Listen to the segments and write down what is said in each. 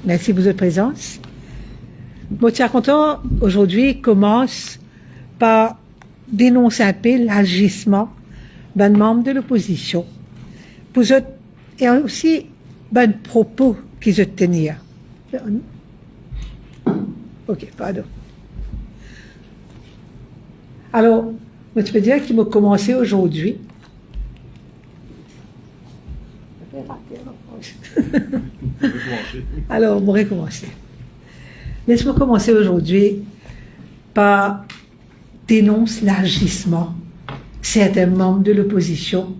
Merci pour votre présence. Mon tiers content aujourd'hui commence par dénoncer un peu l'agissement d'un membre de l'opposition pour et aussi d'un propos qu'ils se tenir. Ok, pardon. Alors, je peux dire qu'il m'a commencé aujourd'hui. Alors, on va recommencer. Laisse-moi commencer aujourd'hui par dénoncer l'agissement de certains membres de l'opposition,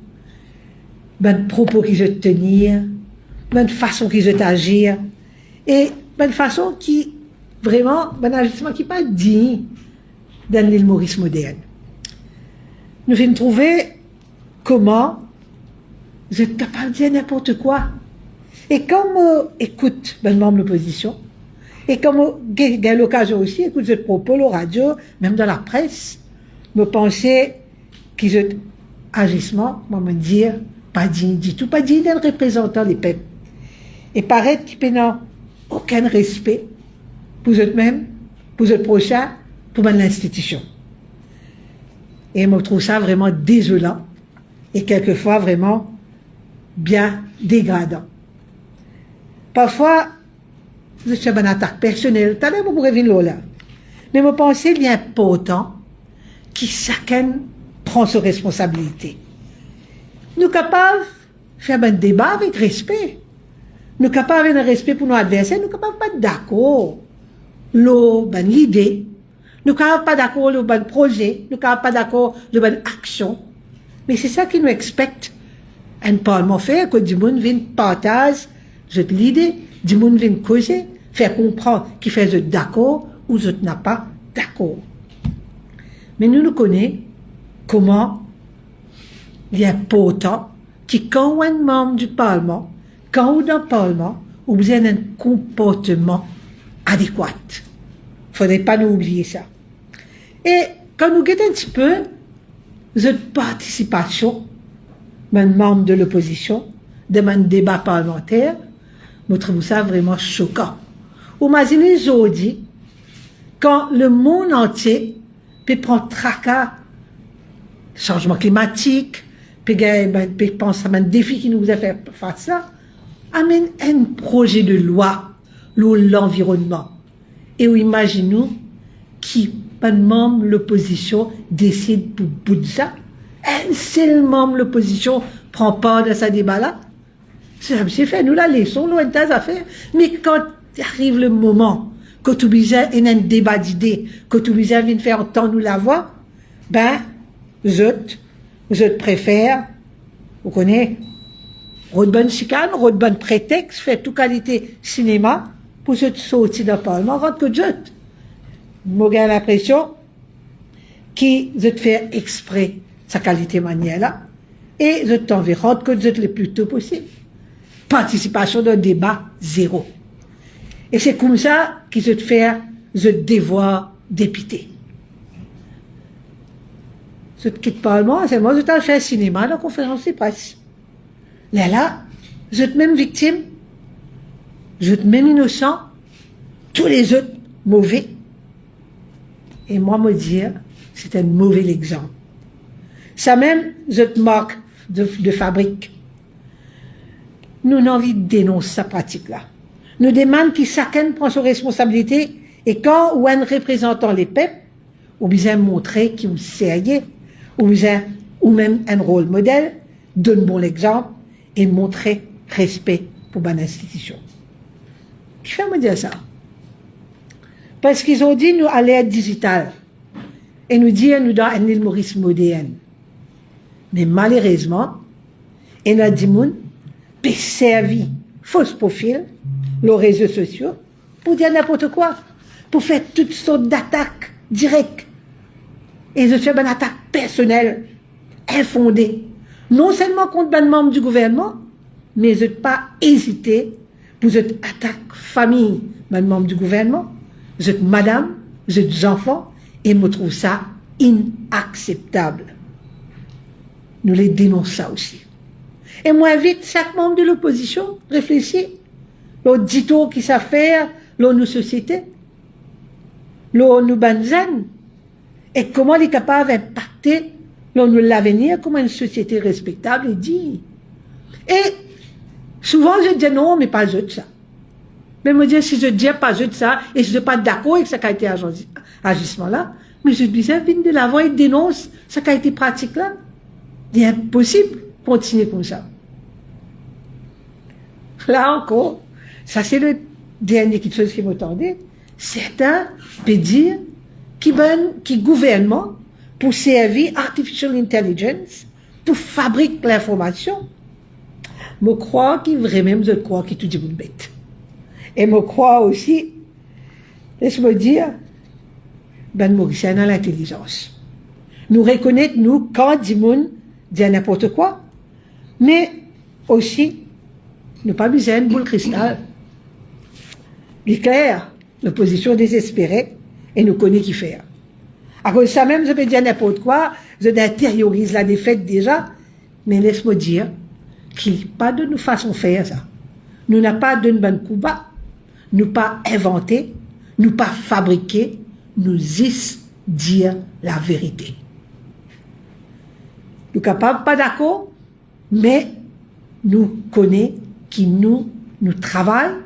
ben propos qu'ils veulent tenir, ben façon qu'ils veulent agir, et ben façon qui, vraiment, ben agissement qui n'est pas digne d'un l'île Maurice moderne. Nous venons trouver comment vous êtes capable de dire n'importe quoi. Et quand on écoute ben membre de l'opposition, et comme j'ai l'occasion aussi, écoute ce propos, la radio, même dans la presse, me penser qu'ils ont agissement, moi me dire, pas digne du tout, pas digne d'un représentant des peuples. Et paraître qu'ils n'ont aucun respect pour eux-mêmes, pour eux prochains, pour l'institution. Et je me trouve ça vraiment désolant, et quelquefois vraiment bien dégradant. Parfois, je suis une attaque personnelle, t'as l'air pour venir là. Mais je pense qu'il est important que chacun prend ses responsabilités. Nous sommes capables de faire un débat avec respect. Nous sommes capables d'avoir un respect pour nos adversaires, nous sommes capables de pas d'accord. L'idée. Nous ne sommes pas d'accord avec le projet, nous ne sommes pas d'accord avec l'action. Mais c'est ça qui nous expecte un parlement faire, que du monde vienne partager l'idée, du monde vienne causer, faire comprendre qui fait d'accord ou je n'a pas d'accord. Mais nous connaissons comment il est important que quand un membre du Parlement, quand on est dans le Parlement, on a besoin d'un comportement adéquat. Il ne faudrait pas nous oublier ça. Et quand nous guettons un petit peu cette participation d'un membre de l'opposition, de un débat parlementaire, nous trouvons ça vraiment choquant. Imaginez aujourd'hui, quand le monde entier peut prendre tracas, changement climatique, peut penser à un défi qui nous a fait faire ça, amène un projet de loi sur l'environnement. Et imaginez-nous qui, un membre de l'opposition, décide pour bout de ça. Un seul membre de l'opposition prend part de ce débat-là. C'est fait, nous la laissons, nous, une tas d'affaires. Mais quand arrive le moment que tu besoin un débat d'idées, que tu besoin de faire entendre nous la voix, ben, je préfère, vous connaissez, de bonne chicane, de bon prétexte, faire toute qualité cinéma, pour se sortir d'un parlement, rentre que je. J'ai l'impression qu'ils veulent faire exprès sa qualité manière-là, et je t'enverrai que je le plus tôt possible. Participation d'un débat zéro. Et c'est comme ça qu'ils veulent faire le devoir député. Je quitte le Parlement, c'est moi, je t'ai fait un cinéma, la conférence de presse. Là, je suis même victime, je suis même innocent, tous les autres mauvais. Et moi, me dire, c'est un mauvais exemple. Ça même, cette marque de fabrique. Nous avons envie de dénoncer cette pratique-là. Nous demandons que chacun prenne ses responsabilités et quand ou un représentant les peuples, ou bien montrer qu'il est sérieux, ou même un rôle modèle, donne bon exemple et montrer respect pour une institution. Qui fait me dire ça? Parce qu'ils ont dit nous à l'ère digitale et nous dire nous dans un île Maurice moderne. Mais malheureusement, il y a des gens qui servi faux profil, les réseaux sociaux, pour dire n'importe quoi, pour faire toutes sortes d'attaques directes. Et je fais une attaque personnelle, infondée, non seulement contre un membre du gouvernement, mais je n'ai pas hésité pour cette attaque famille, un membre du gouvernement, je suis madame, je suis enfant, et je trouve ça inacceptable. Nous les dénonçons ça aussi. Et moi, invite chaque membre de l'opposition, réfléchir. L'autre dit tout qui savent faire, l'autre nous société, l'autre nous banzan. Et comment il est capable d'impacter l'avenir, comment une société respectable et digne. Et souvent je dis non, mais pas de ça. Mais me dire si je dis pas de ça, et je ne suis pas d'accord avec ce qui a été agissement là, mais je disais, viens de l'avant et dénonce ce qui a été pratique là. Il est impossible de continuer comme ça. Là encore, ça c'est le dernier quelque chose qui m'attendait. Certains peuvent dire qui gouvernement pour servir artificial intelligence, pour fabriquer l'information. Je crois qu'il vraiment, je crois qu'il tout dit une bête. Et je crois aussi, laisse-moi dire, ben Mauricien dans l'intelligence. Nous reconnaître, nous, quand Dimoun dit n'importe quoi, mais aussi, nous pas besoin de boule cristal. Il est clair, l'opposition désespérée, et nous connaît qui faire. À cause de ça même, je peux dire n'importe quoi, je intériorise la défaite déjà, mais laisse-moi dire qu'il n'y a pas de nous façon de faire ça. Nous n'avons pas de bonne coup bas, nous pas inventer, nous pas fabriquer, nous dire la vérité. Nous capables pas d'accord, mais nous connaissons qui nous travaillons,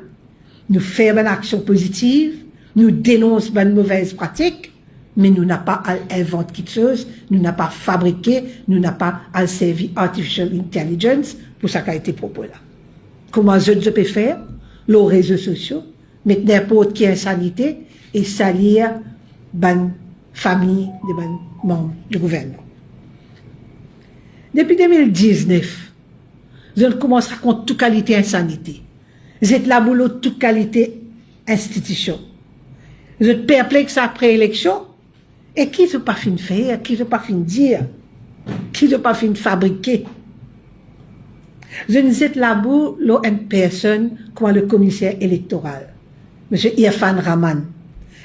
nous faisons une action positive, nous dénonçons une mauvaise pratique, mais nous n'avons pas à inventer quelque chose, nous n'avons pas fabriqué, nous n'avons pas à servir artificial intelligence pour ça qui a été proposé là. Comment je peux faire? Les réseaux sociaux, mettre n'importe quelle insanité et salir la famille des membres du gouvernement. Depuis 2019, je commence à raconter toute qualité insanité. Vous êtes là boulot toute qualité institution. Vous êtes perplexe après élection. Et qui ne pas fin de faire, qui ne pas fin de dire, qui ne pas fin de fabriquer. Je ne êtes là bout une personne comme le commissaire électoral, M. Irfan Rahman.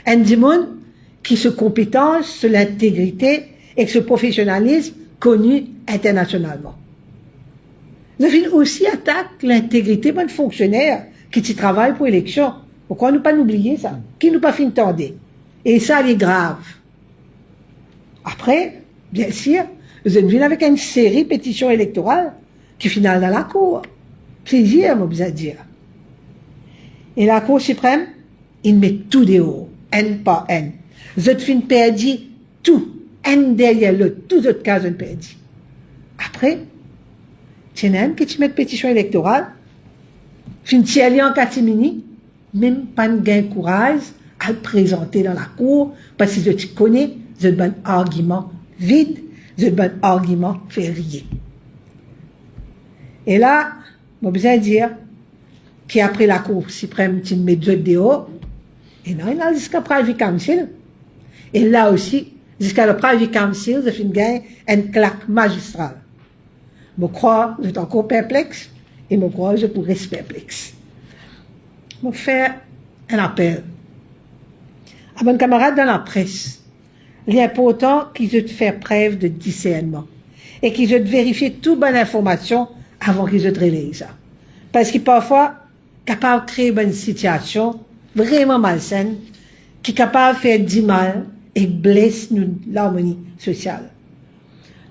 Un dimon qui se compétence sur l'intégrité et ce professionnalisme connu internationalement. Je viens aussi attaque l'intégrité de fonctionnaires qui travaillent pour l'élection. Pourquoi ne pas oublier ça? Qui ne pas fin tendre? Et ça, c'est grave. Après, bien sûr, je viens avec une série de pétitions électorales qui finale dans la Cour. Plaisir, moi, vous dire. Et la Cour suprême, il met tout dehors, N par N. Je fin perdu tout, N derrière l'autre, tous les autres cas, je perdu. Après, tu as que tu mets pétition électorale, fin tiers en catimini, même pas de gain courage à le présenter dans la Cour, parce que je te connais, je donne un argument vide, je donne un argument fait rien. Et là, je besoin de dire qu'après la Cour suprême, tu mets deux dehors, et non, il a jusqu'à Private Council. Et là aussi, jusqu'à le Private Council, je finis gagner un claque magistral. Je crois que je suis encore perplexe, et je crois que je pourrais être perplexe. Je vais faire un appel à mon camarade dans la presse. Il est important qu'ils aient faire preuve de discernement et qu'ils aient vérifié toute bonne information avant qu'ils aient relayé ça. Parce que parfois, capable de créer une situation vraiment malsaine, qui est capable de faire du mal et blesse l'harmonie sociale.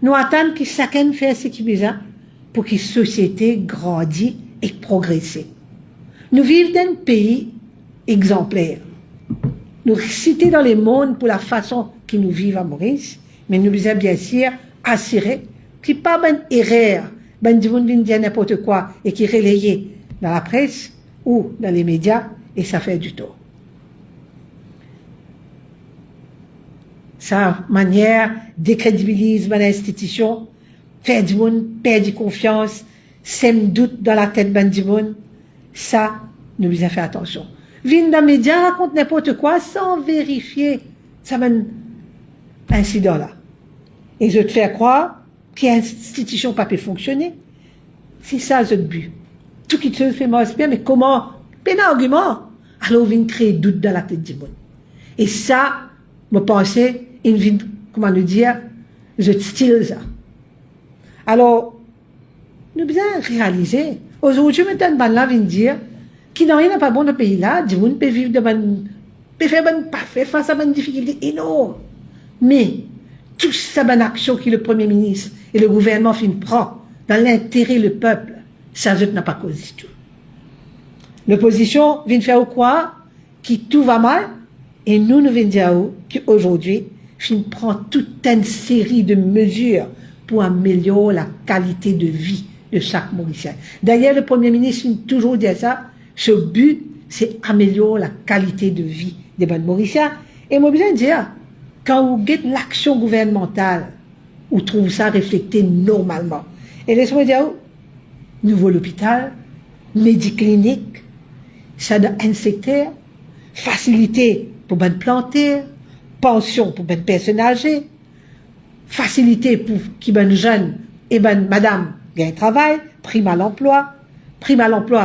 Nous attendons que chacun fasse ce qu'il a besoin pour que la société grandisse et progresse. Nous vivons dans un pays exemplaire. Nous récitons dans le monde pour la façon que nous vivons à Maurice, mais nous devons bien sûr assurer qu'il n'y a pas une erreur, du monde qui dit n'importe quoi et qui est relayé dans la presse ou dans les médias, et ça fait du tort. Sa manière décrédibilise l'institution, fait du monde perd confiance, sème doute dans la tête du monde. Ça, nous devons faire attention. Vine dans les médias, raconte n'importe quoi sans vérifier ça mène incident-là. Et je te fais croire que l'institution n'a pas pu fonctionner. C'est ça le but. Tout qui te fait mal, bien, mais comment? Pas d'argument. Alors, on vient créer doute dans la tête du monde. Et ça, je pensais, il vient, comment le dire, je style ça. Alors, nous devons réaliser. Aujourd'hui, maintenant, là vient dire qui n'ont rien pas bon dans le pays là, du monde peut vivre de bonne, peut faire bonne, faire face à bonne difficulté énorme. Mais, tout ça, bonne action que le Premier ministre et le gouvernement prend dans l'intérêt du peuple, ça n'a pas cause du tout. L'opposition vient faire quoi? Qui tout va mal, et nous venons dire qu'aujourd'hui, on prend toute une série de mesures pour améliorer la qualité de vie de chaque Mauricien. D'ailleurs, le Premier ministre a toujours dit ça, ce but, c'est améliorer la qualité de vie des bonnes Mauriciens. Et moi, besoin de dire, quand vous guettez l'action gouvernementale, vous trouvez ça reflété normalement. Et laissez-moi dire, nouveau hôpital, médiclinique, ça dans un secteur, facilité pour bonne planter, pension pour bonne personne âgée, facilité pour qui bonne jeune et bonne madame gagne travail, prime à l'emploi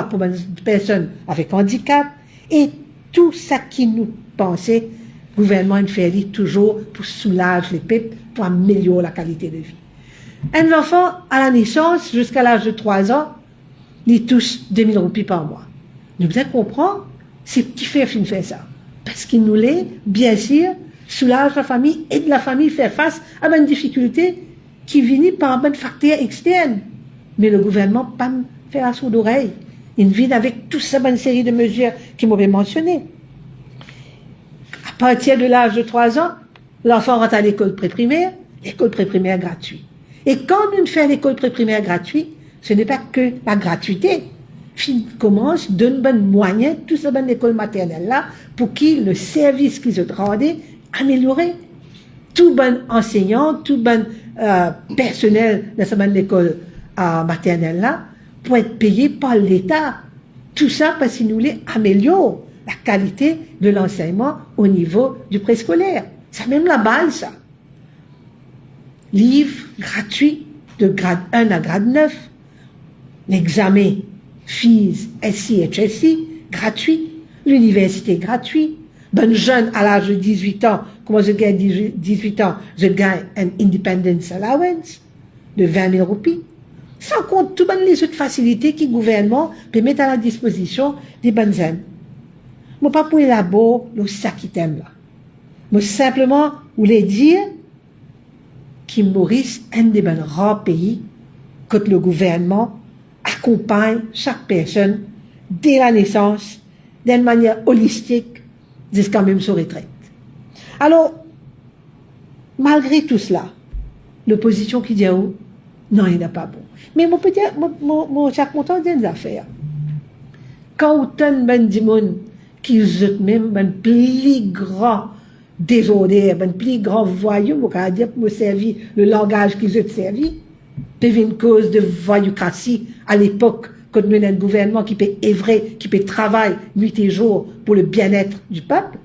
pour bonne personne avec handicap, et tout ça qui nous pensait, le gouvernement fait toujours pour soulager les peuples, pour améliorer la qualité de vie. Un enfant à la naissance, jusqu'à l'âge de 3 ans, il touche 2000 roupies par mois. Nous devons comprendre, c'est qui fait ça. Parce qu'il nous l'est, bien sûr, soulage la famille, aide la famille à faire face à une difficulté qui vient par un facteur externe. Mais le gouvernement ne pas faire la sourde oreille. Il vient avec toute cette bonne série de mesures qui m'avaient mentionné. À partir de l'âge de 3 ans, l'enfant rentre à l'école pré-primaire gratuite. Et quand nous faisons l'école pré-primaire gratuite, ce n'est pas que la gratuité. Il commence, donne bon moyen, toute cette bonne école maternelle là, pour qu'il le service qu'ils ont rendu amélioré. Tout bon enseignant, tout bon personnel de cette bonne école maternelle là, pour être payé par l'État. Tout ça parce qu'il nous améliore la qualité de l'enseignement au niveau du préscolaire. C'est même la base, ça. Livres gratuits de grade 1 à grade 9. L'examen FIS, SI, HSI, gratuit. L'université gratuite. Bonne jeune à l'âge de 18 ans, comment je gagne 18 ans, je gagne un Independence Allowance de 20 000 roupies. Sans compte toutes les autres facilités que le gouvernement peut mettre à la disposition des bonnes jeunes. Moi, pas pour élaborer le sac qui t'aime là. Moi, simplement, voulais dire que Maurice est un des rares pays que le gouvernement accompagne chaque personne dès la naissance d'une manière holistique jusqu'à même sa retraite. Alors, malgré tout cela, l'opposition qui dit oh, non, il n'est pas bon. Mais mon petit, chaque montant des affaires. Quand autant de monde qui ont même un plus grand désordre, un plus grand voyou, on va dire pour me servir le langage qu'ils ont servi, c'est une cause de voyoucratie à l'époque, quand nous avons un gouvernement qui peut œuvrer, qui peut travailler nuit et jour pour le bien-être du peuple.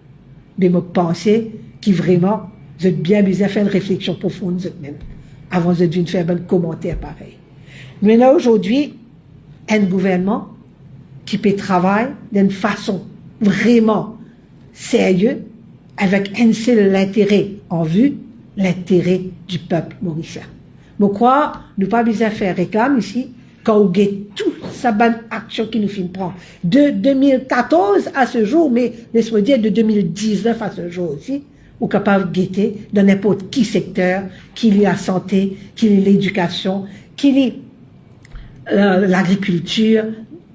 Mais je pense que vraiment, vous êtes bien besoin de faire une réflexion profonde vous-même, avant de faire un commentaire pareil. Maintenant, aujourd'hui, un gouvernement qui peut travailler d'une façon vraiment sérieuse, avec un seul intérêt en vue, l'intérêt du peuple mauricien. Je crois, nous pas besoin de faire réclame ici, quand on gagne toute sa bonne action qui nous fait prendre. De 2014 à ce jour, mais laisse-moi dire de 2019 à ce jour aussi, ou capable de guetter dans n'importe qui secteur, qu'il y ait la santé, qu'il y ait l'éducation, qu'il y ait l'agriculture,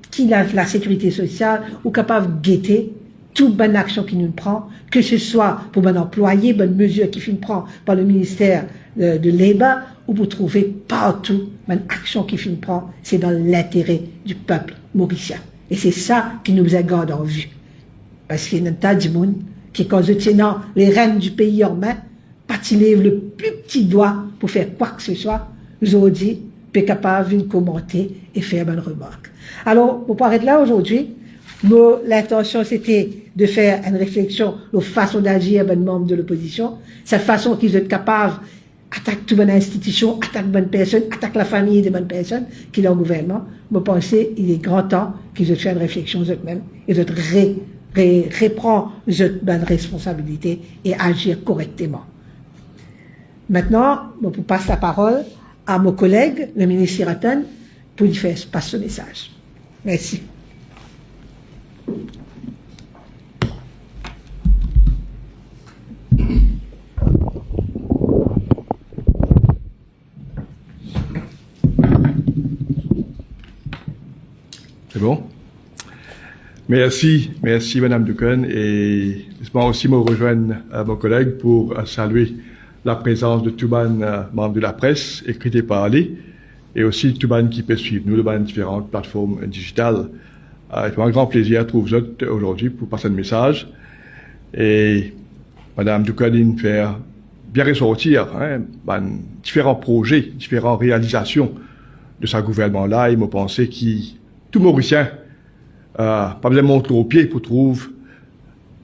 qu'il y ait la sécurité sociale, ou capable de guetter toute bonne action qui nous prend, que ce soit pour bon employé, bonne mesure qui finit prend par le ministère de l'Ébat, ou pour trouver partout bonne action qui finit prend, c'est dans l'intérêt du peuple mauricien. Et c'est ça qui nous garde en vue. Parce qu'il y a un tas de monde qui, quand je tiens les rênes du pays en main, pas lève le plus petit doigt pour faire quoi que ce soit, aujourd'hui, peut capable de commenter et faire bonne remarque. Alors, pour paraître là aujourd'hui, l'intention c'était de faire une réflexion aux façons d'agir des membres de l'opposition, cette façon qu'ils sont capables attaquer toute bonne institution, attaquer bonne personne, attaquer la famille des bonnes personnes qui sont au gouvernement. Je pense qu'il est grand temps qu'ils aient fait une réflexion eux-mêmes et de reprendre cette bonne responsabilité et agir correctement. Maintenant, je passe la parole à mon collègue, le ministre Siraten, pour lui faire passer ce message. Merci. C'est bon? Merci Madame Ducan, et laisse-moi aussi me rejoindre à mon collègue pour saluer la présence de tout le membres de la presse, écrite et parlée, et aussi tout le monde qui peut suivre nous dans différentes plateformes digitales. C'est un grand plaisir à trouver vous aujourd'hui pour passer le message. Et Madame Ducan fait bien ressortir différents projets, différentes réalisations de sa gouvernement-là, et me penser qui tout Mauricien pas besoin de monter au pied pour trouver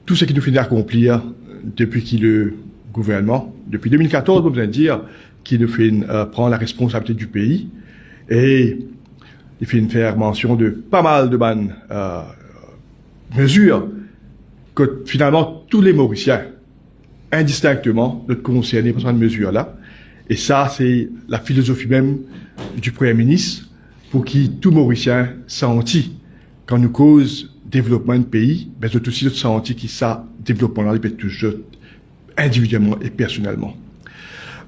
tout ce qu'il nous finit d'accomplir depuis qu'il le gouvernement, depuis 2014, on besoin de dire, qu'il nous fait prendre la responsabilité du pays, et il fait faire mention de pas mal de mesures que finalement tous les Mauriciens, indistinctement, doivent concerner par cette mesure-là. Et ça, c'est la philosophie même du Premier ministre, pour qui tout Mauricien sentit quand nous cause développement de pays, mais c'est aussi notre senti qui ça développement-là, il peut toujours individuellement et personnellement.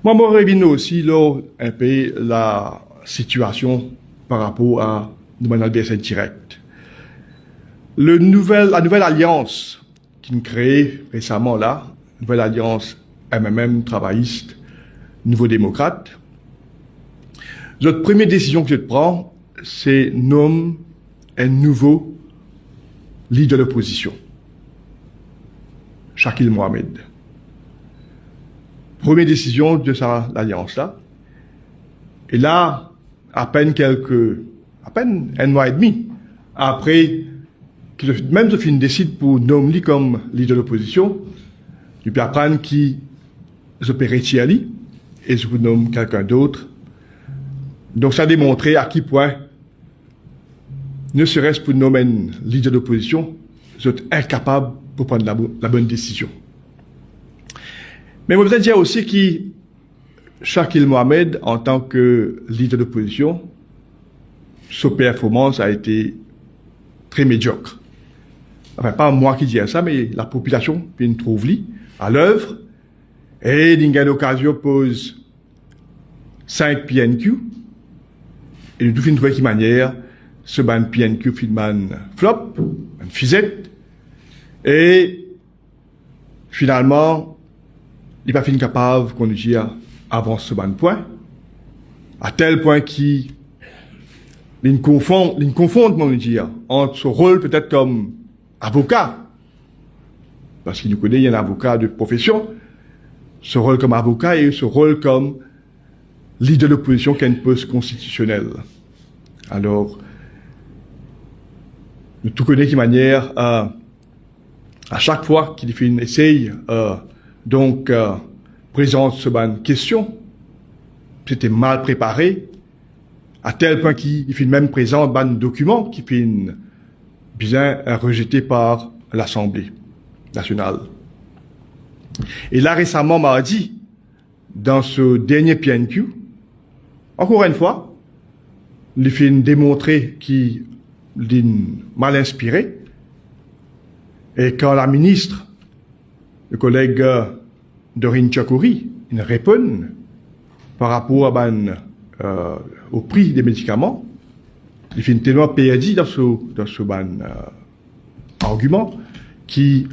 Moi, je reviens aussi là un peu la situation par rapport à nous LBS direct. La nouvelle alliance qui nous crée récemment là, nouvelle alliance MMM travailliste, Nouveau démocrate. Notre première décision que je prends, c'est nommer un nouveau leader de l'opposition, Shakil Mohamed. Première décision de l'alliance-là. Et là, à peine un mois et demi, après qu'il même se décide pour nommer comme leader de l'opposition, il peut apprendre qui se peut retirer et se nomme quelqu'un d'autre. Donc ça a démontré à quel point, ne serait-ce pour nommer un leader d'opposition, vous êtes incapable pour prendre la bonne décision. Mais vous devez dire aussi que Shakil Mohamed, en tant que leader d'opposition, sa performance a été très médiocre. Enfin, pas moi qui dis ça, mais la population vient trouver à l'œuvre, et d'une occasion pose 5 PNQ, et de toute manière, ce ban PNQ filman flop, un fisette, et finalement, il n'est pas capable qu'on dise avant ce ban point, à tel point qu'il confond, on dire, entre son rôle peut-être comme avocat, parce qu'il nous connaît, il y a un avocat de profession, ce rôle comme avocat et ce rôle comme leader de l'opposition qui a une poste constitutionnelle. Alors, nous tout connaissons de manière, à chaque fois qu'il fait une essai, présente ce ban question, c'était mal préparé, à tel point qu'il fait même présent un ban document qui fait bien rejeté par l'Assemblée nationale. Et là, récemment, mardi, dans ce dernier PNQ, encore une fois, il fait démontrer qu'il est mal inspiré. Et quand la ministre, le collègue Dorine Tchakouri, il répond par rapport à au prix des médicaments, il fait tellement perdu dans ce argument qui,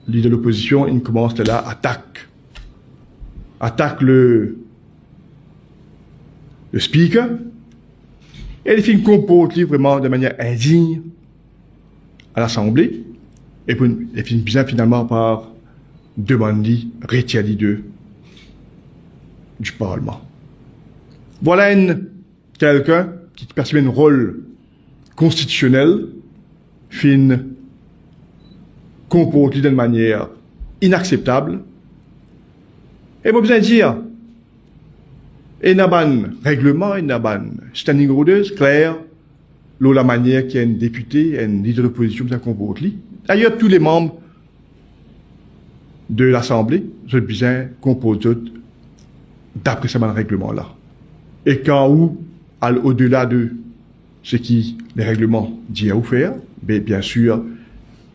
leader de l'opposition, il commence de là, attaque le speaker, et il fait une comporte vraiment de manière indigne à l'Assemblée, et puis il finit bien finalement par demander retirer du Parlement. Voilà quelqu'un qui perçoit un rôle constitutionnel, fin comporté d'une manière inacceptable. Et vous besoin dire, et n'a pas règlement, et n'a pas standing orders clair, la manière qu'il y a un député, un leader de l'opposition qui comporte. D'ailleurs, tous les membres de l'Assemblée, ont besoin comporter d'après ce règlement-là. Et quand au-delà de ce qui les règlements disent à vous faire, bien sûr,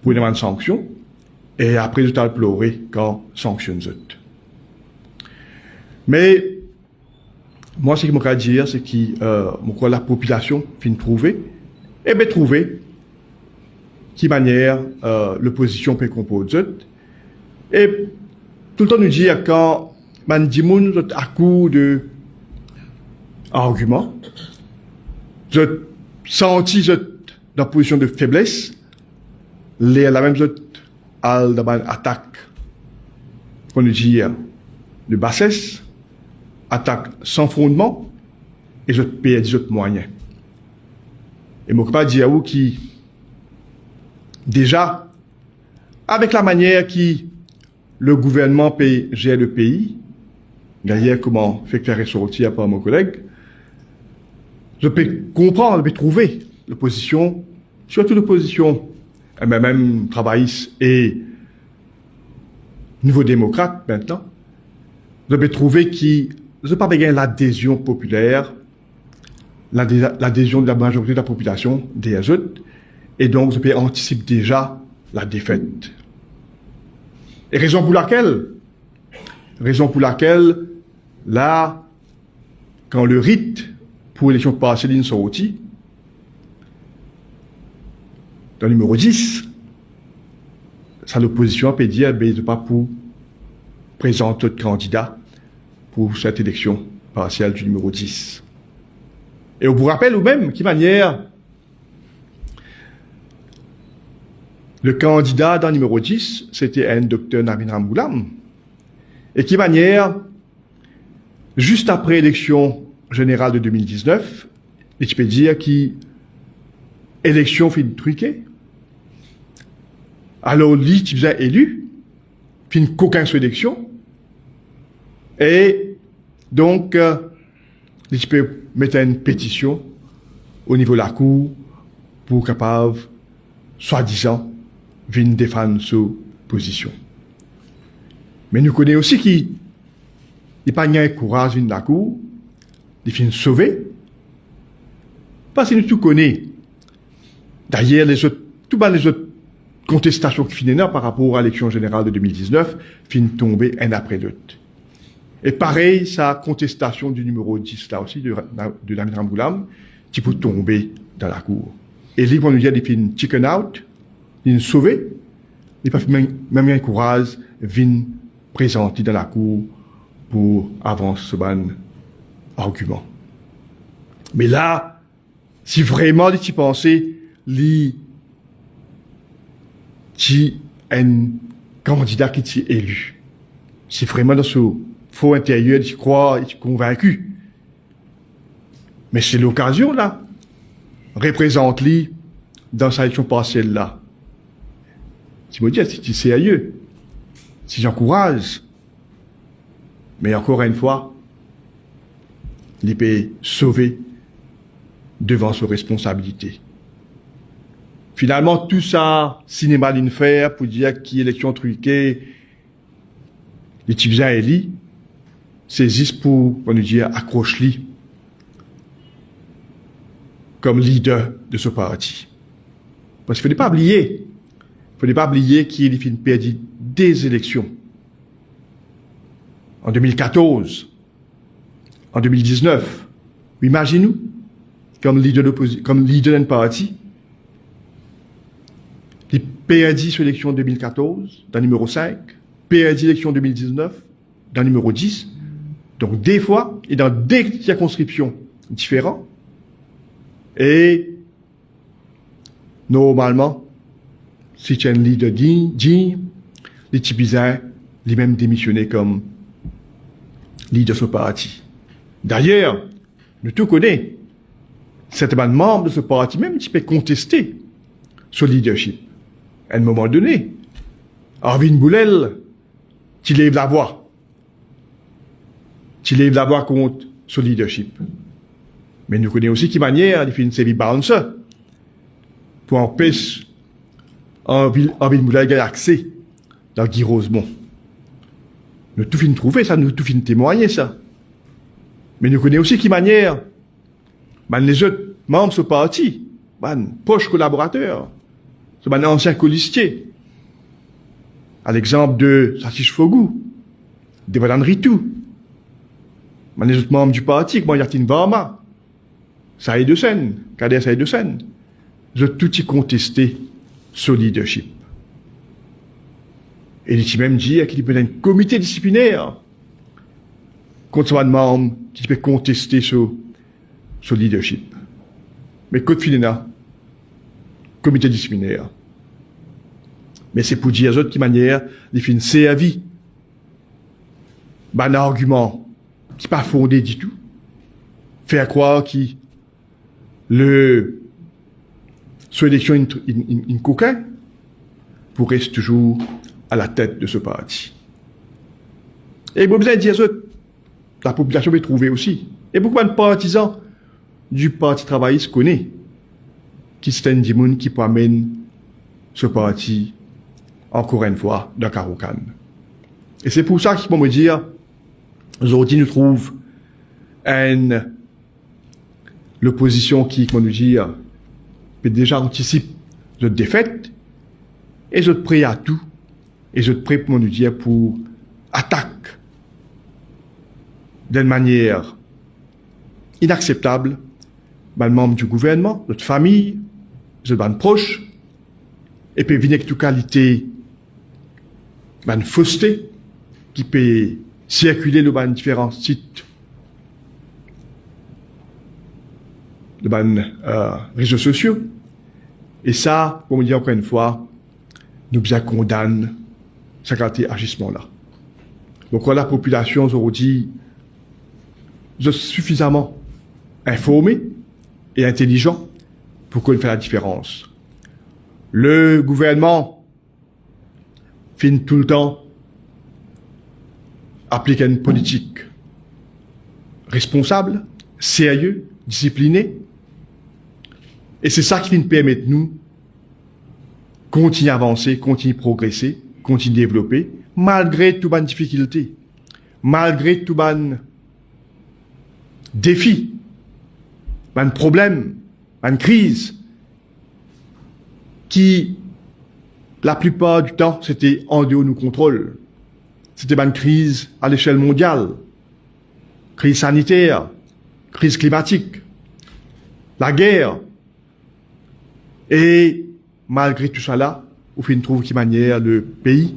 pour une demande de sanction, et après, je t'ai pleuré quand sanctionne zut. Mais, moi, ce que je veux dire, c'est que la population finit trouver, et bien trouver, qui manière l'opposition peut composer. Et tout le temps nous dire quand man dit moun à coup de arguments, je senti dans position de faiblesse, la même attaque qu'on nous dit de bassesse, attaque sans fondement, et je paye des autres moyens. Et moi, je ne peux pas dire à vous qui, déjà, avec la manière qui le gouvernement gère le pays, d'ailleurs, comment faire ressortir par mon collègue, je peux comprendre, je peux trouver l'opposition, surtout l'opposition, même travailliste et nouveau démocrate maintenant, je peux trouver qui je pas gagner l'adhésion populaire, l'adhésion de la majorité de la population des autres, et donc je peux anticiper déjà la défaite. Et raison pour laquelle, là, quand le rite pour l'élection partielle sorti, dans le numéro 10, ça l'opposition peut dire, ben, de pas pour présenter d'autres candidats pour cette élection partielle du numéro 10. Et on vous rappelle ou même, qui manière, le candidat dans le numéro 10, c'était un docteur Navin Ramgoolam. Et qui manière, juste après l'élection générale de 2019, et tu peux dire qui élection fin truquée. Alors, lui, tu faisais élu, fin qu'aucun sur élection. Et donc, tu peux mettre une pétition au niveau de la Cour pour capable, soi-disant, venir défendre sa position. Mais nous connaissons aussi qu'il n'y a pas de courage de la Cour, de finir sauver, parce que nous tout connaissons. D'ailleurs, les autres contestations qui finissent par rapport à l'élection générale de 2019 finissent tomber un après l'autre. Et pareil, sa contestation du numéro 10, là aussi, de Navin Ramgoolam, qui peut tomber dans la Cour. Et lui, on nous dit, depuis une chicken out, il sauvé, il n'a pas même un courage, vient présenter dans la Cour pour avancer ce bon argument. Mais là, si vraiment tu pensais, lui, qui un candidat qui t'est élu, si vraiment dans ce faux intérieur, tu crois, tu es convaincu. Mais c'est l'occasion, là. Représente-lui dans sa élection partielle, là. Tu me dis, si tu es sérieux, si j'encourage, mais encore une fois, il peut sauver devant ses responsabilités. Finalement, tout ça, cinéma d'une faire pour dire qui élection truquée, les Tibétains élis, saisissent pour, on nous dire, accroche-lui comme leader de ce parti. Parce qu'il ne faut pas oublier, qu'il a perdu des élections. En 2014, en 2019, imaginez-nous, comme leader d'un parti, il perdit sur l'élection 2014, dans le numéro 5, perdit l'élection 2019, dans le numéro 10. Donc, des fois, et dans des circonscriptions différentes, et normalement, si tu es un leader digne, les Tibétains, les mêmes démissionné comme leader de ce parti. D'ailleurs, nous tout connaissons, certains membres de ce parti, même tu peux contester ce leadership. À un moment donné, Arvin Boulel, tu lèves la voix. Tu lèves la voix contre ce leadership. Mais nous connaissons aussi qui manière de faire une série bouncer pour empêcher Arvin Boulel d'avoir accès dans Guy Rosemont. Nous tout fin trouver ça, nous tout fin témoigner ça. Mais nous connaissons aussi qui manière, les autres membres de ce parti, proches collaborateurs, c'est un ancien colistier. À l'exemple de Satish Fogou, Devadan Ritu, les autres membres du parti, comme Yatin Varma, Saïd Hussein, Kader Saïd Hussein, ils ont tout y contesté ce leadership. Et il même dit qu'il peut y avoir un comité disciplinaire contre un membre qui peut contester ce leadership. Mais Code Filéna, comité disciplinaire. Mais c'est pour dire, autres qui manière, les fins c'est à vie. Un argument qui n'est pas fondé du tout. Faire croire qu'il sur l'élection, une coquin, pour rester toujours à la tête de ce parti. Et vous besoin de dire, la population peut trouver aussi. Et beaucoup de partisans du Parti travailliste connaissent qui c'est un dimoun qui peut amener ce parti, encore une fois, dans Karoukan. Et c'est pour ça qu'il faut me dire, aujourd'hui, nous trouvons l'opposition qui, comment nous dire, peut déjà anticipe notre défaite, et je prêt à tout, et je prêt, comment nous dire, pour attaque d'une manière inacceptable, les membres du gouvernement, notre famille, les proches, et puis venir avec toute qualité, une fausseté, qui peut circuler dans différents sites, de réseaux sociaux. Et ça, pour me dire encore une fois, nous bien condamnons ce agissement-là. Donc, la population aujourd'hui est suffisamment informée et intelligent pour qu'on fasse la différence. Le gouvernement finit tout le temps appliquer une politique responsable, sérieuse, disciplinée. Et c'est ça qui vient permettre nous continuer à avancer, continuer à progresser, continuer à développer, malgré toutes les difficultés, malgré tous les défis, les problèmes, les crises, qui, la plupart du temps, c'était en dehors de nos contrôles. C'était une crise à l'échelle mondiale, crise sanitaire, crise climatique, la guerre. Et malgré tout ça là, on fait une trouve qui manière le pays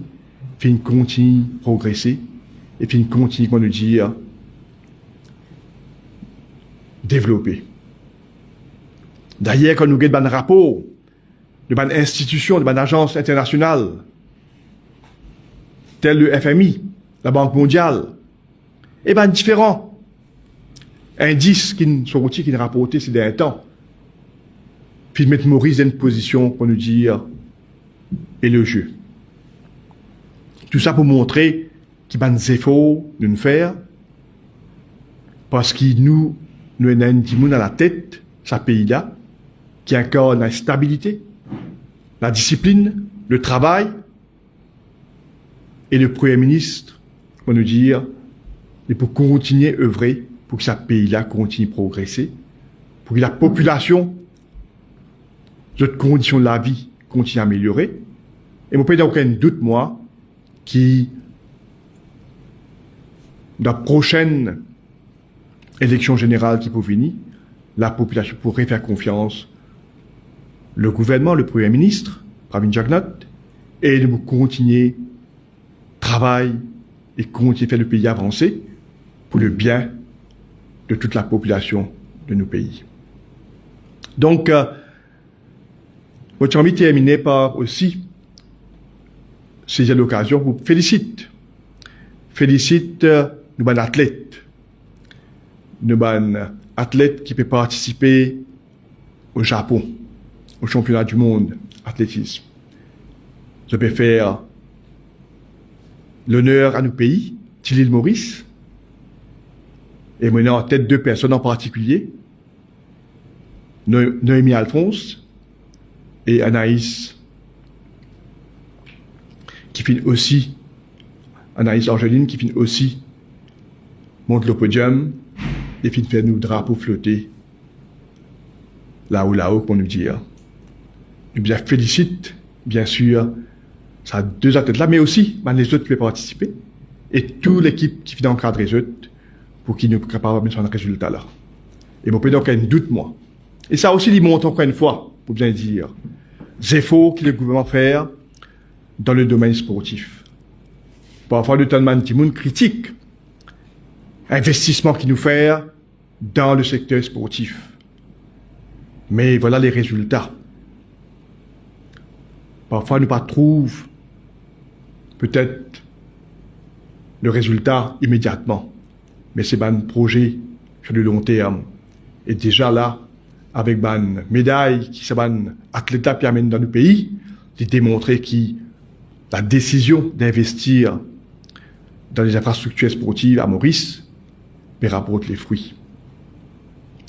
fait une continue progresser et fait une continue, comment nous dire, développer. D'ailleurs, quand nous avons un rapport de une institution, de une agence internationale, telle le FMI, la Banque mondiale, et bien différents indices qui sont rapportés ces derniers temps, puis mettre Maurice dans une position pour nous dire et le jeu. Tout ça pour montrer qu'il y a des efforts de nous faire, parce qu'il nous avons un dimoun à la tête, ce pays-là, qui incarne la stabilité, la discipline, le travail, et le Premier ministre, on nous dire, et pour continuer à œuvrer, pour que ce pays-là continue à progresser, pour que la population, notre condition de la vie, continue à améliorer. Et mon pays n'a aucun doute, moi, qui, dans la prochaine élection générale qui peut venir, la population pourrait faire confiance le gouvernement, le Premier ministre, Pravin Jagnnath, et de continuer travail et continuer à faire le pays avancer pour le bien de toute la population de nos pays. Donc, j'ai envie de terminer par aussi saisir l'occasion pour féliciter nos athlètes qui peuvent participer au Japon, au championnat du monde athlétisme. Je peux faire l'honneur à nos pays, l'île Maurice, et maintenant en tête deux personnes en particulier, Noémie Alphonse et Anaïs, qui finit aussi, Anaïs Angeline, qui finit aussi, monte le podium, et finit faire nos drapeaux flotter, là-haut, pour nous dire. nous bien félicite, bien sûr, ça a deux athlètes là, mais aussi les autres qui peuvent participer, et toute l'équipe qui vient encadrer les autres, pour qu'ils nous soient capables de mettre un résultat là. Et mon pédant, aucun doute, moi. Et ça aussi, il montre encore une fois, pour bien dire, les efforts que le gouvernement fait dans le domaine sportif. Parfois, le temps de monde critique l'investissement qu'il nous fait dans le secteur sportif. Mais voilà les résultats. Parfois, nous ne trouvons pas peut-être le résultat immédiatement. Mais c'est un projet sur le long terme. Et déjà là, avec une médaille qui s'est athlète qui amène dans le pays, de démontrer que la décision d'investir dans les infrastructures sportives à Maurice rapporte les fruits.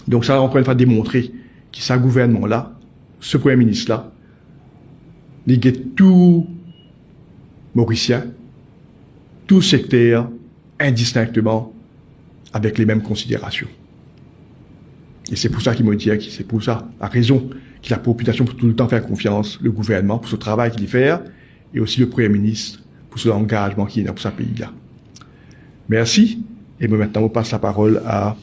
Donc ça a encore une fois démontré que ce gouvernement-là, ce Premier ministre-là, il est tout mauricien, tout secteur, indistinctement, avec les mêmes considérations. Et c'est pour ça qu'il me dit, c'est pour ça, la raison que la population peut tout le temps faire confiance, le gouvernement, pour ce travail qu'il fait, et aussi le Premier ministre, pour ce engagement qu'il a pour ce pays-là. Merci. Et maintenant, on passe la parole à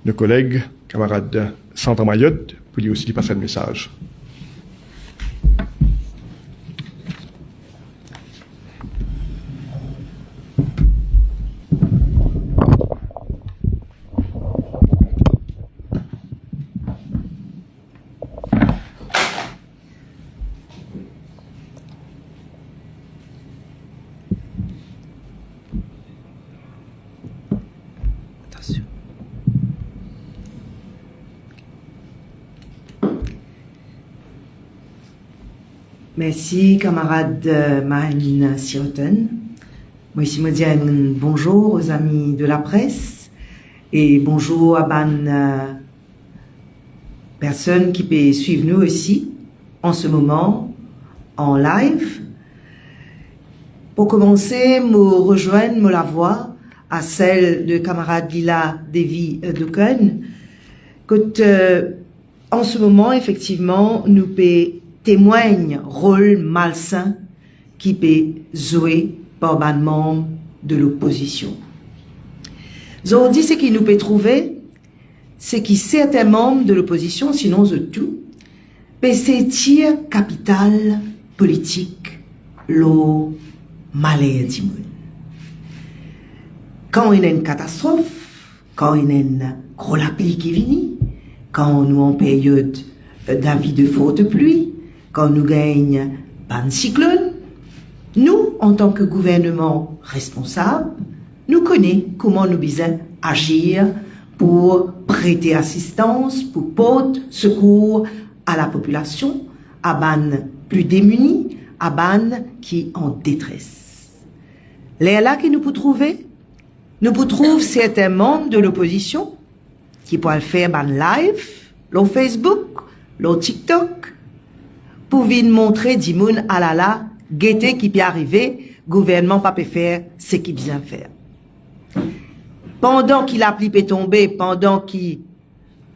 nos collègues, camarades Sandra Mayotte, pour lui aussi passer le message. Merci, camarade Marine Siroten. Moi, ici, me dis un bonjour aux amis de la presse et bonjour à ban personnes qui peuvent suivre nous aussi en ce moment en live. Pour commencer, me rejoindre, me la voix à celle de camarade Lila Devi Duken, que en ce moment, effectivement, nous peut témoigne rôle malsain qui peut jouer par un membre de l'opposition. Aujourd'hui, ce qui nous peut trouver, c'est que certains membres de l'opposition, sinon de tout, peut sentir capital politique, l'eau malheur du monde. Quand il y a une catastrophe, quand il y a une grosse pluie qui vient, quand nous en période d'avis de forte pluie, quand nous gagnons un cyclone, nous, en tant que gouvernement responsable, nous connaissons comment nous devons agir pour prêter assistance, pour porter secours à la population, à ban plus démunis, à ban qui en détresse. Les là que nous pouvons trouver, nous pouvons trouver certains membres de l'opposition qui peuvent faire ban live, leur Facebook, leur TikTok, pour venir montrer du monde à la guetter qui peut arriver, gouvernement pas peut faire ce qu'il vient faire. Pendant qu'il la pluie peut tomber, pendant qu'il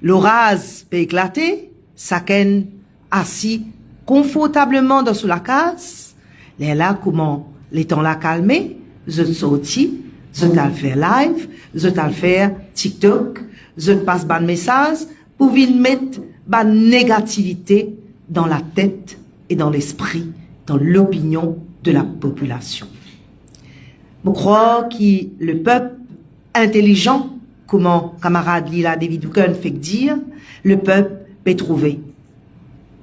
l'orage peut éclater, chacun assis confortablement dans sous la case, les là comment les temps la calmer, je sorti, je t'al faire live, je t'al faire TikTok, je passe ban message pour venir mettre ban négativité dans la tête et dans l'esprit, dans l'opinion de la population. Je crois que le peuple intelligent, comment camarade Lila David Duken fait dire, le peuple peut trouver.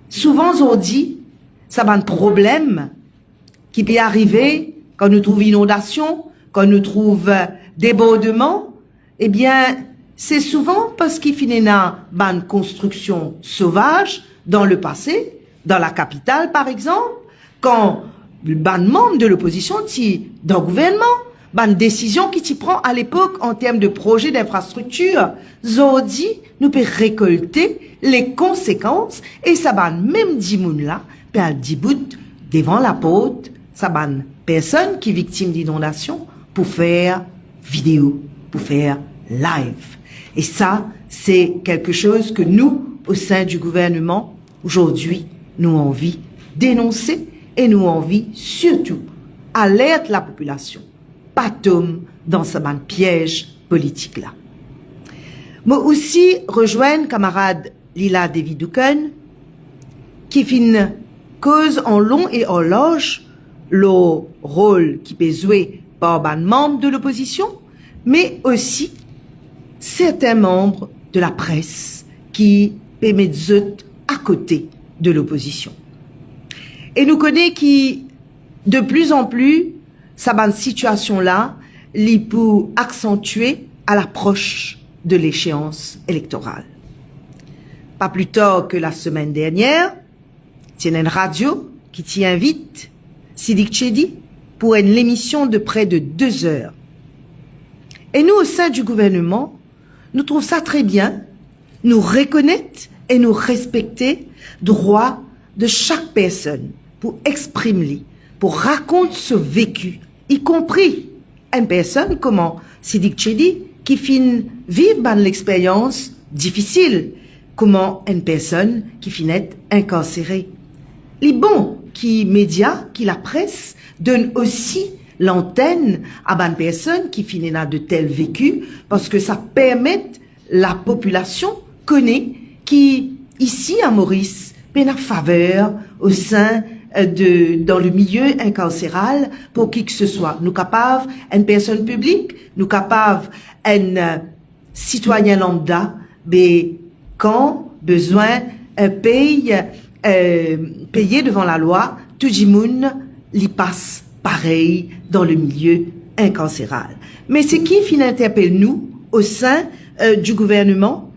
Souvent, on dit, ça va un problème qui peut arriver quand nous trouvons inondation, quand nous trouvons débordement, eh bien, c'est souvent parce qu'il finit une construction sauvage dans le passé, dans la capitale par exemple, quand le membre de l'opposition, dans le gouvernement, une décision qui t'y prend à l'époque en termes de projet d'infrastructure, Zodi nous peut récolter les conséquences et ça va même dit moun là, puis elle dit bout devant la porte, ça va personne qui est victime d'inondation pour faire vidéo, pour faire live. Et ça, c'est quelque chose que nous, au sein du gouvernement, aujourd'hui, nous envie dénoncer et nous envie surtout alerte la population. Pas tomber dans ce piège politique là. Moi aussi rejoindre camarade Lila Davidouken qui fin cause en long et en large le rôle qui peut jouer par les membres de l'opposition, mais aussi certains membres de la presse qui peuvent mettre à côté de l'opposition. Et nous connaissons qui, de plus en plus, cette situation-là, les peut accentuer à l'approche de l'échéance électorale. Pas plus tard que la semaine dernière, il y a une radio qui t'y invite, Sidik Chedi, pour une émission de près de 2 heures. Et nous, au sein du gouvernement, nous trouvons ça très bien, nous reconnaître et nous respecter droit de chaque personne pour exprimer, pour raconter ce vécu, y compris une personne comme Sidik Chedi qui finit vivre l'expérience difficile, comment une personne qui finit incarcérée. Les bons qui médias, qui la presse, donnent aussi l'antenne à une personne qui finit dans de tels vécus, parce que ça permet la population connaît qui, ici à Maurice, peine à faveur au sein dans le milieu incarcéral pour qui que ce soit. Nous capables, une personne publique, nous capables, un citoyen lambda, mais quand besoin, payer devant la loi, tout le monde l'y passe pareil dans le milieu incarcéral. Mais ce qui interpelle nous au sein du gouvernement,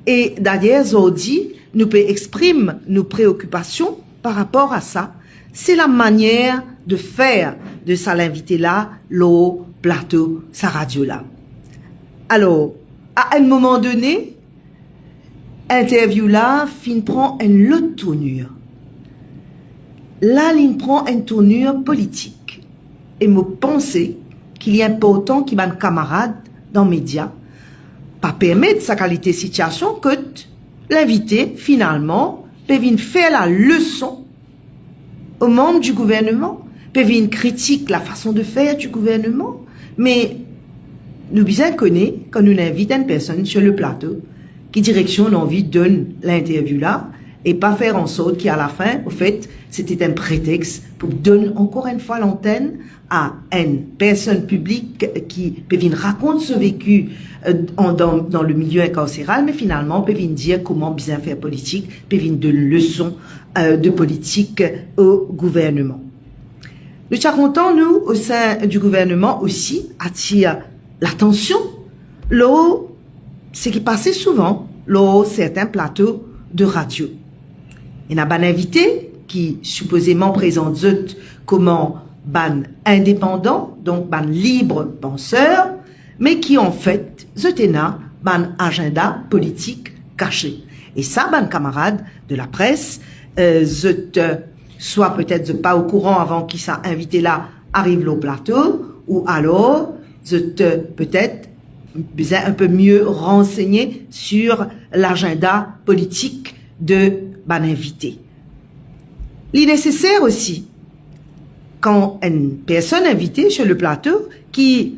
et d'ailleurs, Zodi nous peut exprimer nos préoccupations par rapport à ça, c'est la manière de faire de ça l'invité là, le plateau, sa radio là. Alors, à un moment donné, interview là, fin prend une autre tournure. Là, il prend une tournure politique. Et me penser qu'il est important qu'il y ait un camarade dans les médias, pas permettre sa qualité de situation que l'invité, finalement, peut venir faire la leçon aux membres du gouvernement, peut venir critiquer la façon de faire du gouvernement, mais nous bien connaissons quand nous invitons une personne sur le plateau, qui direction on a envie de donner l'interview là, et pas faire en sorte qu'à la fin, au fait, c'était un prétexte pour donner encore une fois l'antenne à une personne publique qui peut venir raconter ce vécu dans le milieu incarcéral, mais finalement peut venir dire comment bien faire politique, peut venir donner une leçon de politique au gouvernement. Nous sommes contents, nous, au sein du gouvernement aussi, attirer l'attention, ce qui passait souvent, certains plateaux de radio. Il y a un invité qui supposément présente comment ban indépendant, donc ban libre penseur, mais qui en fait, zotena ban agenda politique caché. Et ça, ban camarades de la presse, soit peut-être pas au courant avant qu'il soit invité là, arrive au plateau, ou alors, peut-être un peu mieux renseigné sur l'agenda politique de ban invité. Il est nécessaire aussi, quand une personne invitée sur le plateau, qui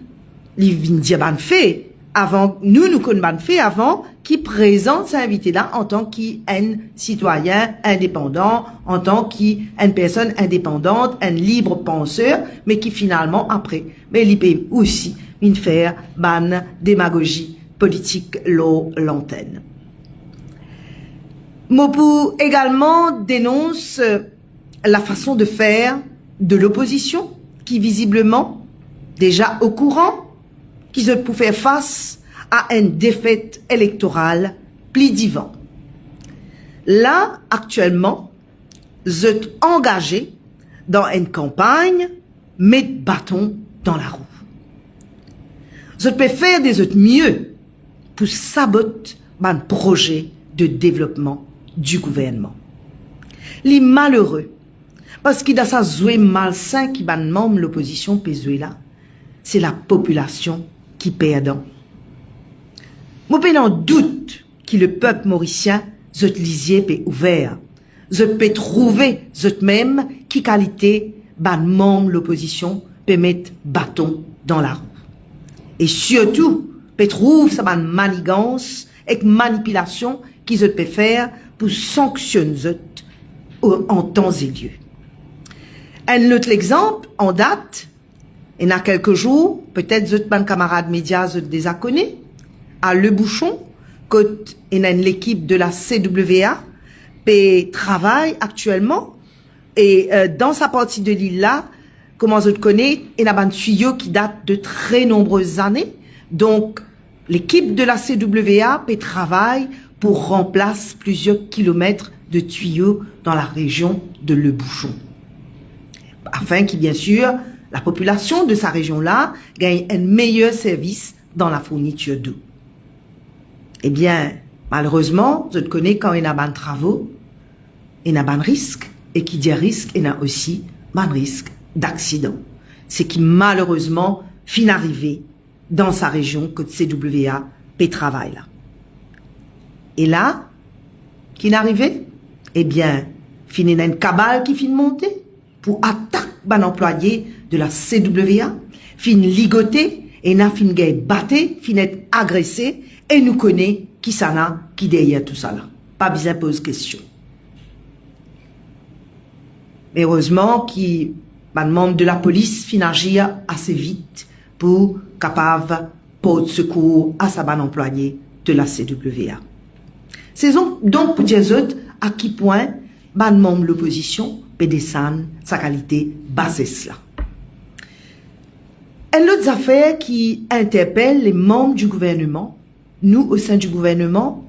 vient dire ban fait, avant, nous connaissons ban fait avant, qui présente cet invité-là en tant qu'un citoyen indépendant, en tant qu'une personne indépendante, un libre penseur, mais qui finalement, après, mais il peut aussi faire ban démagogie politique l'antenne. Mopou également dénonce la façon de faire de l'opposition, qui visiblement, déjà au courant, qui se peut faire face à une défaite électorale plus divant. Là, actuellement, vous êtes engagé dans une campagne, mettre bâton dans la roue. Vous pouvez faire des autres mieux pour saboter un projet de développement du gouvernement. Les malheureux, parce qu'il y a ça joué malsain qui ban membre l'opposition peut jouer là, c'est la population qui perdant. Moi, pas en doute que le peuple mauricien, zot lisier peut ouvert, je peux trouver même qui qualité ban membre l'opposition peut mettre bâton dans la roue. Et surtout, peut trouver sa ban manigance et manipulation qui peut faire pour sanctionner en temps et lieu. Un autre exemple, en date, il y a quelques jours, peut-être votre ban camarade médias déjà connu, à Le Bouchon, quand il y a l'équipe de la CWA, qui travaille actuellement, et dans sa partie de l'île-là, comment je le connais, il y a un tuyau qui date de très nombreuses années. Donc, l'équipe de la CWA travaille pour remplacer plusieurs kilomètres de tuyaux dans la région de Le Bouchon. Afin que, bien sûr, la population de sa région-là gagne un meilleur service dans la fourniture d'eau. Eh bien, malheureusement, je connais quand il y a des travaux, il y a des risques, et qui dit risque, il y a aussi des risques d'accident. C'est qui, malheureusement, fin arrivé dans sa région que CWA travaille là. Et là, qui est arrivé? Eh bien, fin y a une cabale qui fin monter pour attaquer un employé de la CWA, fin ligoter, et n'a fin batté, fin être agressé, et nous connaît qui ça n'a, qui derrière tout ça là. Pas besoin de poser question. Heureusement, qui, un membre de la police fin agir assez vite pour capable porter secours à sa bonne employé de la CWA. C'est donc pour dire à qui point, ban membre de l'opposition peut descendre sa qualité bassesse là. Une autre affaire qui interpelle les membres du gouvernement, nous, au sein du gouvernement,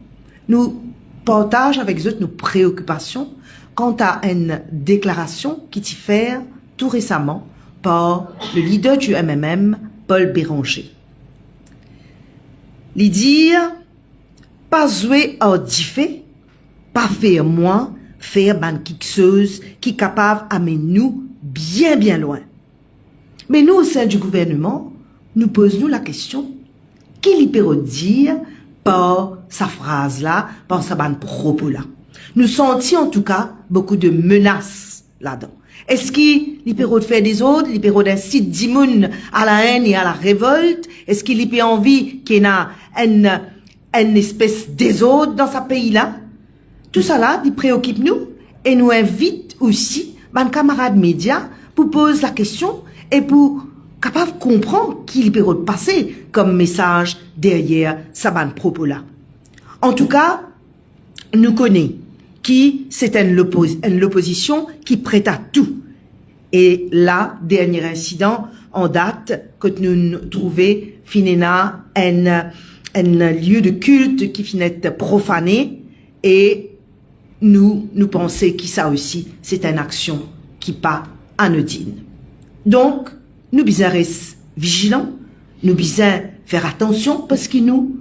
nous partageons avec eux nos préoccupations quant à une déclaration qui t'y fait tout récemment par le leader du MMM, Paul Béranger. Il dit, pas jouer à diffé, pas faire moins, faire ban quelque chose qui est capable d'amener nous bien loin. Mais nous, au sein du gouvernement, nous posons la question, qu'il peut dire par sa phrase-là, par sa ban propos-là. Nous sentions en tout cas beaucoup de menaces là-dedans. Est-ce qu'il peut faire des autres, il peut d'inciter d'immun à la haine et à la révolte? Est-ce qu'il peut envie qu'il y ait une espèce désordre dans ce pays-là? Tout ça là, il préoccupe nous et nous invite aussi, mes camarades médias, pour poser la question et pour capable de comprendre qu'il peut passer comme message derrière sa bande propos-là. En tout cas, nous connaissons qui c'est l'opposition qui prête à tout. Et là, dernier incident en date, que nous trouvons finena un lieu de culte qui finit profané et nous pensons que ça aussi, c'est une action qui pas anodine. Donc, nous devons rester vigilants, nous devons faire attention parce que nous,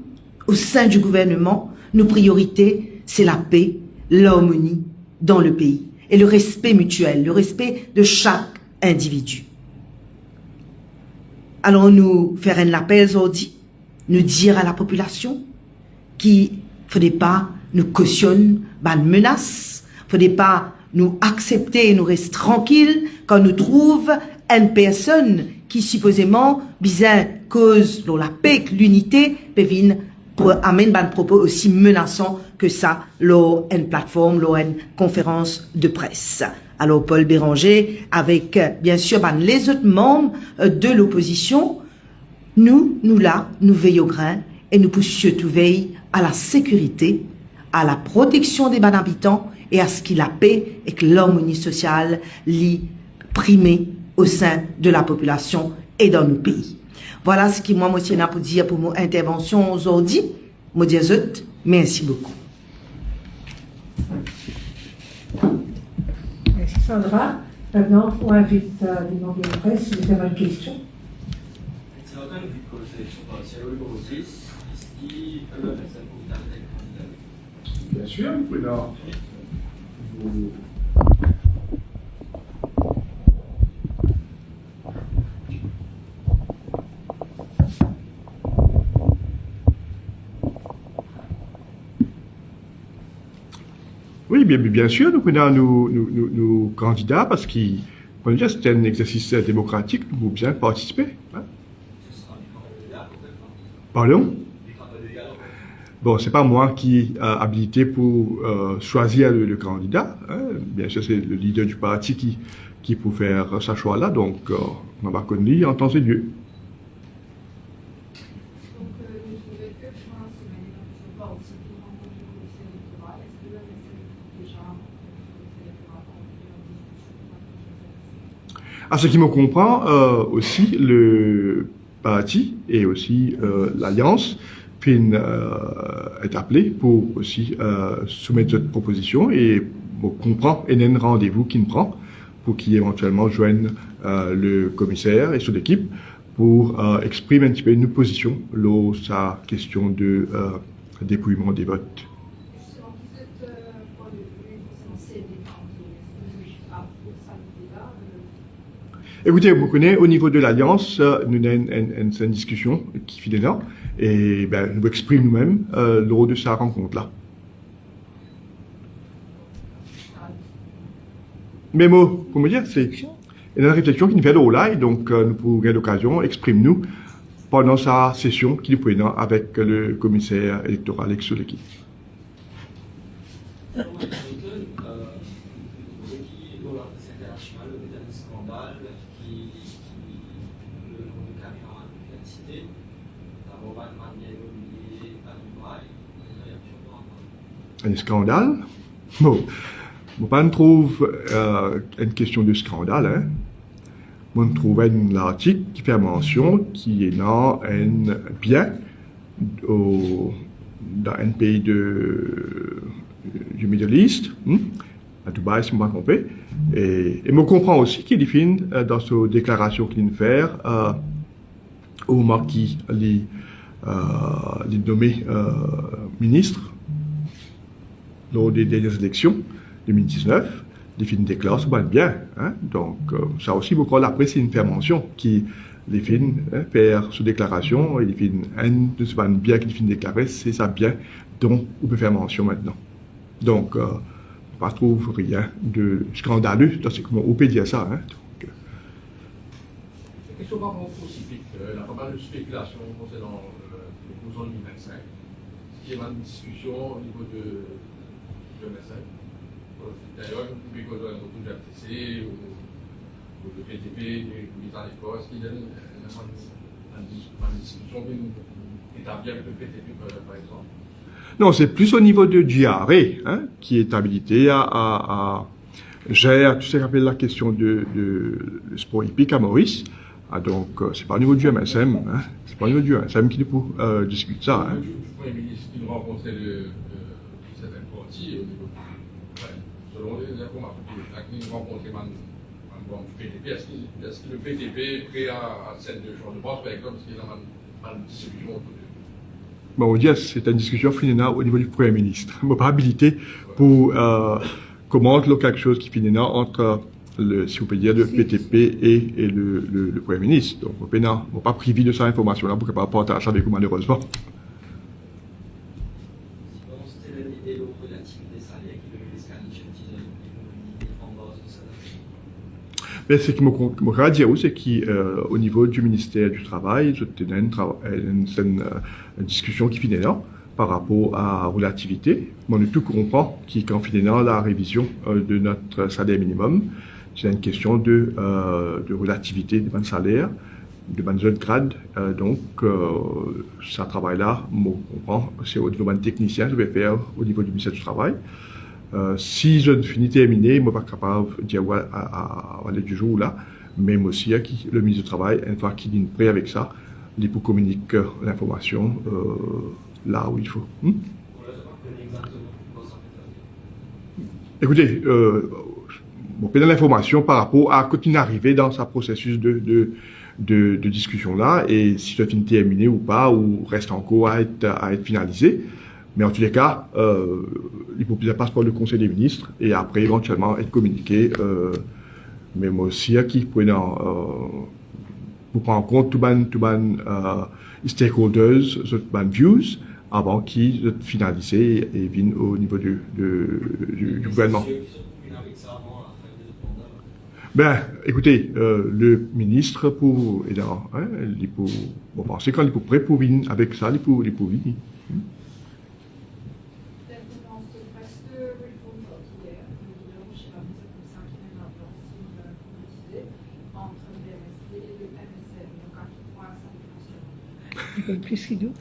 au sein du gouvernement, nos priorités, c'est la paix, l'harmonie dans le pays et le respect mutuel, le respect de chaque individu. Allons nous faire un appel aujourd'hui, nous dire à la population qu'il ne faudrait pas nous cautionner une menace, il ne faudrait pas nous accepter et nous rester tranquilles quand nous trouvons une personne qui supposément besoin cause la paix, l'unité, peut venir pour amener un propos aussi menaçant que ça lors une plateforme, lors une conférence de presse. Alors Paul Béranger, avec bien sûr les autres membres de l'opposition, nous là, nous veillons au grain et nous pouvons surtout veiller à la sécurité, à la protection des habitants et à ce qu'il la paix et que l'harmonie sociale l'y primée au sein de la population et dans nos pays. Voilà ce que moi, je tiens pour dire pour mon intervention aujourd'hui. Je dis merci beaucoup. Merci Sandra. Maintenant, on invite les membres de la presse à faire une question. Bien sûr, vous pouvez là. Oui, bien sûr, nous connaissons nos candidats parce que c'est un exercice démocratique, nous pouvons bien participer. Hein? Pardon? Bon, c'est pas moi qui est habilité pour choisir le candidat. Hein? Bien sûr, c'est le leader du parti qui peut faire ce choix-là, donc on va connaître en temps et lieu. À ce qui me comprend, aussi le parti et aussi l'alliance est appelé pour aussi soumettre cette proposition et comprend et un rendez-vous qu'il prend pour qu'il éventuellement joigne le commissaire et son équipe pour exprimer un petit peu une position lors de sa question de dépouillement des votes. Écoutez, vous connaissez, au niveau de l'Alliance, nous avons une discussion qui fait là, et ben, nous exprimons nous-mêmes lors de sa rencontre-là. Mais moi, pour me dire, c'est une réflexion qui nous fait là, et donc nous pourrons l'occasion d'exprimer-nous pendant sa session qui nous prenons avec le commissaire électoral et sur l'équipe. Un scandale? Bon, moi, je trouve une question de scandale. Hein. Moi, je trouve un article qui fait mention qui est dans un bien dans un pays du Middle East, à Dubaï, si je ne me trompe. Et je comprends aussi qu'il définit dans sa déclaration qu'il fait au moment qu'il est nommé ministre lors des dernières élections 2019, les films déclarent ce bien. Hein? Donc, ça aussi, beaucoup après, c'est une mention qui les films faire sous déclaration et les films un de ce bien qui les films déclaré, c'est ça bien dont on peut faire mention maintenant. Donc, je ne trouve rien de scandaleux dans ce comment on peut dire ça. Hein? Donc, la question par rapport au civique, il y a pas mal de spéculations concernant l'opposant 2025. Est-ce qu'il y a une discussion au niveau de MSN? D'ailleurs, vous pouvez causer un retour de la FTC ou de PTP, des militants d'Écosse, qui donne une discussion établie avec le PTP, par exemple. Non, c'est plus au niveau de GRA, hein, qui est habilité à gérer, tu sais, rappelle la question de sport hippique à Maurice. Ah, donc, c'est pas au niveau du MSM, hein, c'est pas au niveau du MSM qui peut discuter ça. Hein. Le Premier ministre qui nous rencontrait certains partis, selon les informations qu'il nous rencontrait du PTP, est-ce que le PTP est prêt à celle de Jean de France, par exemple, parce qu'il y a une distribution autour de... Bon, on dit c'est une discussion finale au niveau du Premier ministre. On n'a pas habilité pour commenter quelque chose qui finit entre si vous pouvez dire, le PTP et le Premier ministre. Donc, on n'est pas privé de cette information-là pour ne pas partager avec vous, malheureusement. Mais ce qui me voudrait dire aussi, c'est qu'au niveau du ministère du Travail, c'était une discussion qui finit là par rapport à la relativité. On tout comprend qu'en finissant la révision de notre salaire minimum, c'est une question de relativité de salaire, de zone grade. Donc, ça travail-là, on comprend, c'est au niveau technicien, je vais faire au niveau du ministère du Travail. Si je finis terminé, je ne suis pas capable de dire à aller du jour là, mais aussi le ministre du Travail, une fois qu'il est prêt avec ça, il peut communiquer l'information là où il faut. Écoutez, on peut donner l'information par rapport à quand il est arrivé dans sa processus de discussion là, et si ça finit terminé ou pas, ou reste encore à être finalisé. Mais en tous les cas, l'hypothèse passe par le Conseil des ministres et après éventuellement être communiqué, même aussi à qui pour prendre en compte tout ban stakeholders, tout ban views, avant qu'il soit finalisé et vienne au niveau du gouvernement. Ben, écoutez, le ministre pour, et là, hein, il pour, bon, penser quand il est prêt pour venir avec ça, il pour venir. Plus qu'il nous.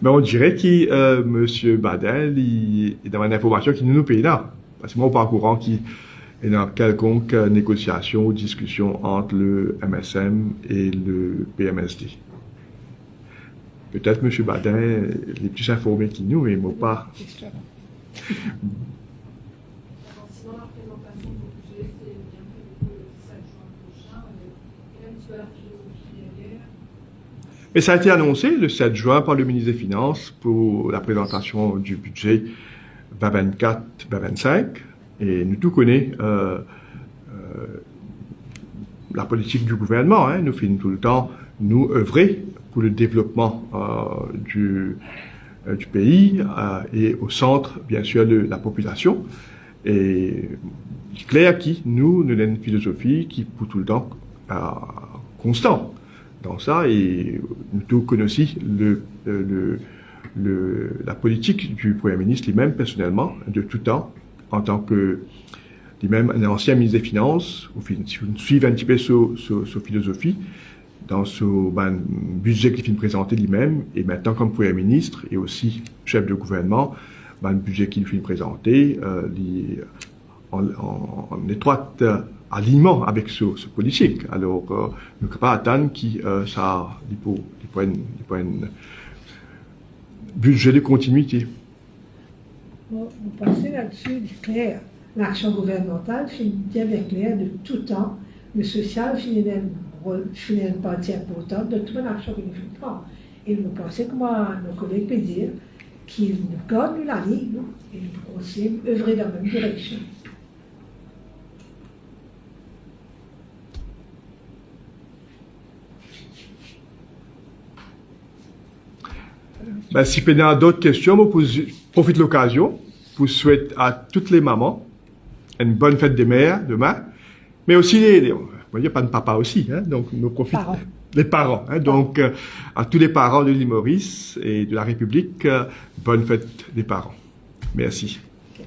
Ben, on dirait que M. Badel, il est dans une information qui nous paye là. Parce que moi, on n'est pas au courant qu'il est dans quelconque négociation ou discussion entre le MSM et le PMSD. Peut-être M. Badel est plus informé que nous, mais moi pas. Sinon, la présentation du budget, c'est bien prévu pour le 7 juin prochain. Et même si la philosophie derrière. Mais ça a été annoncé le 7 juin par le ministre des Finances pour la présentation du budget 2024-2025. Et nous tous connaissons la politique du gouvernement. Hein. Nous faisons tout le temps nous œuvrer pour le développement du pays et au centre, bien sûr, de la population. Et c'est clair que nous avons une philosophie qui, pour tout le temps, constant dans ça. Et nous tous connaissons aussi la politique du Premier ministre lui-même, personnellement, de tout temps, en tant que lui-même un ancien ministre des Finances, si vous suivez un petit peu sa philosophie, dans ce budget qu'il vient de présenter lui-même, et maintenant comme Premier ministre et aussi chef de gouvernement, le budget qu'il vient de présenter, en étroite alignement avec ce politique. Alors, nous ne pouvons pas attendre qu'il ça un budget de continuité. Vous pensez là-dessus, clair. L'action gouvernementale finit bien clair de tout temps. Le social finit une partie importante de toute l'action que nous faisons. Et nous pensons que nos collègues peuvent dire qu'ils nous gardent la ligne et nous pouvons aussi œuvrer dans la même direction. Ben, si vous avez d'autres questions, vous profitez de l'occasion pour souhaiter à toutes les mamans une bonne fête des mères demain, mais aussi il n'y a pas de papa aussi, hein, donc nous profitons. Les parents, hein, donc à tous les parents de l'île Maurice et de la République, bonne fête des parents. Merci. Okay.